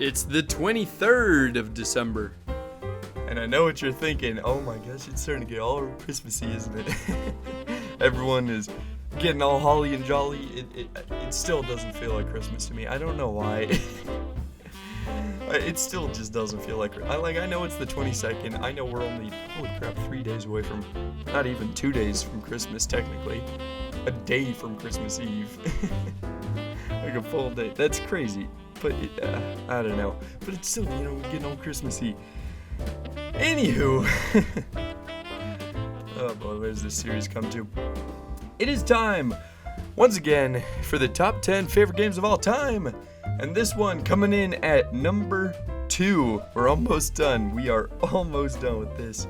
It's the 23rd of December. And I know what you're thinking. Oh my gosh, it's starting to get all Christmassy, isn't it? Everyone is getting all holly and jolly. It still doesn't feel like Christmas to me. I don't know why. It still just doesn't feel like. I know it's the 22nd. I know we're only, holy crap, 3 days away from, not even 2 days from Christmas technically. A day from Christmas Eve. Like a full day. That's crazy. But I don't know. But it's still, getting all Christmassy. Anywho. Oh boy, where's this series come to? It is time, once again, for the top 10 favorite games of all time. And this one coming in at number 2. We're almost done. We are almost done with this.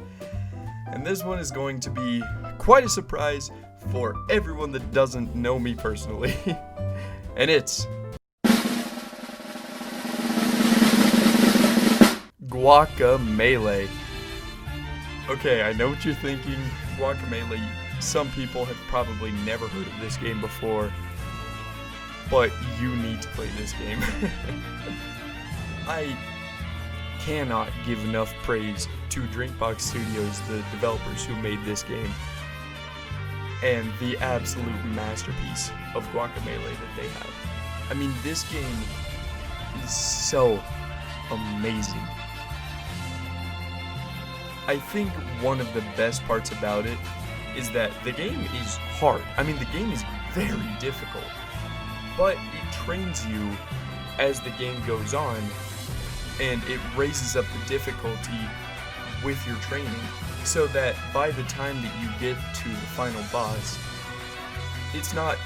And this one is going to be quite a surprise for everyone that doesn't know me personally. And it's GUACAMELEE. Okay, I know what you're thinking. GUACAMELEE, some people have probably never heard of this game before, but you need to play this game. I cannot give enough praise to Drinkbox Studios, the developers who made this game, and the absolute masterpiece of GUACAMELEE that they have. I mean, this game is so amazing. I think one of the best parts about it is that the game is hard. I mean, the game is very difficult, but it trains you as the game goes on, and it raises up the difficulty with your training, so that by the time that you get to the final boss, it's not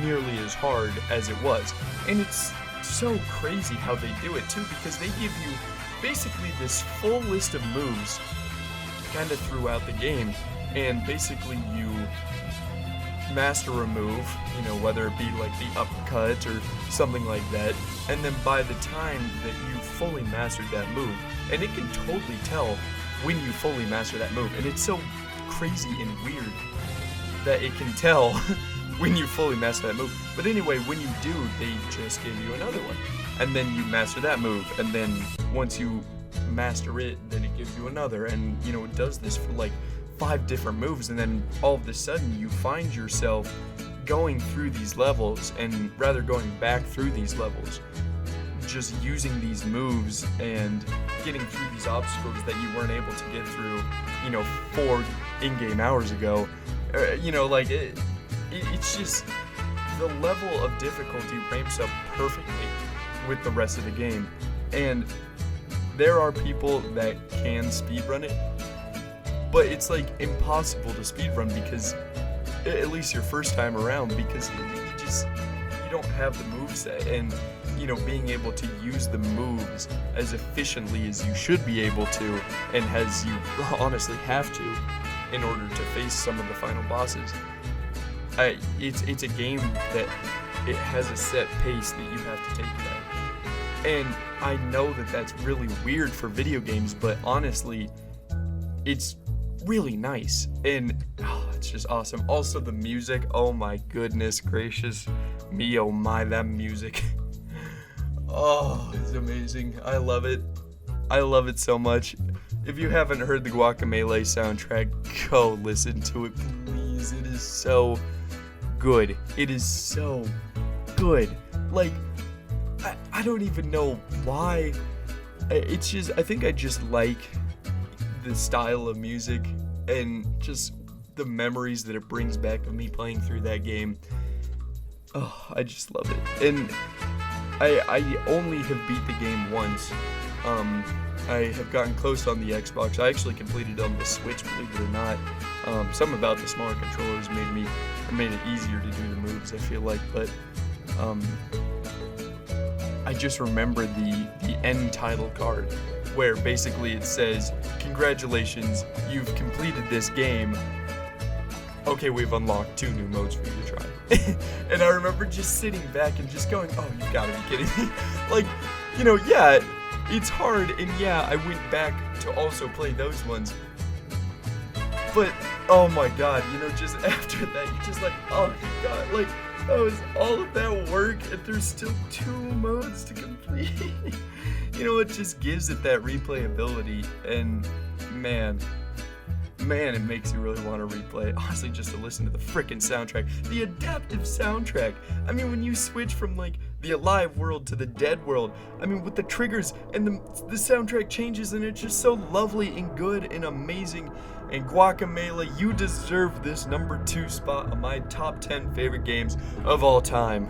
nearly as hard as it was. And it's so crazy how they do it too, because they give you basically this full list of moves kind of throughout the game, and basically you master a move, whether it be like the uppercut or something like that, and then by the time that you fully mastered that move, and it can totally tell when you fully master that move, and it's so crazy and weird that it can tell when you fully master that move. But anyway, when you do, they just give you another one, and then you master that move, and then once you master it, then it gives you another, and it does this for like 5 different moves, and then all of a sudden you find yourself going through these levels, and rather going back through these levels, just using these moves and getting through these obstacles that you weren't able to get through 4 in-game hours ago. It's just the level of difficulty ramps up perfectly with the rest of the game, and there are people that can speedrun it, but it's like impossible to speedrun, because at least your first time around, because you don't have the moveset, and being able to use the moves as efficiently as you should be able to, and as you honestly have to in order to face some of the final bosses. It's a game that it has a set pace that you have to take it at. And I know that that's really weird for video games, but honestly, it's really nice, and it's just awesome. Also, the music, oh my goodness gracious me, oh my, that music. Oh, it's amazing. I love it. I love it so much. If you haven't heard the GUACAMELEE soundtrack, go listen to it, please. It is so good. It is so good. Like, I don't even know why. It's just, I think I just like the style of music and just the memories that it brings back of me playing through that game. Oh, I just love it. And I only have beat the game once. I have gotten close on the Xbox. I actually completed it on the Switch, believe it or not. Something about the smaller controllers made it easier to do the moves, I feel like, but I just remember the end title card, where basically it says, "Congratulations, you've completed this game. Okay, we've unlocked 2 new modes for you to try." And I remember just sitting back and just going, oh, you gotta be kidding me. Like, yeah, it's hard, and yeah, I went back to also play those ones. But, oh my god, just after that, you're just like, oh my god, like, that was all of that work, and there's still 2 modes to complete. you know, it just gives it that replayability, and man, it makes you really want to replay it. Honestly, just to listen to the frickin' soundtrack, the adaptive soundtrack. I mean, when you switch from like the alive world to the dead world, I mean, with the triggers and the soundtrack changes, and it's just so lovely and good and amazing. And Guacamelee, you deserve this number 2 spot on my top 10 favorite games of all time.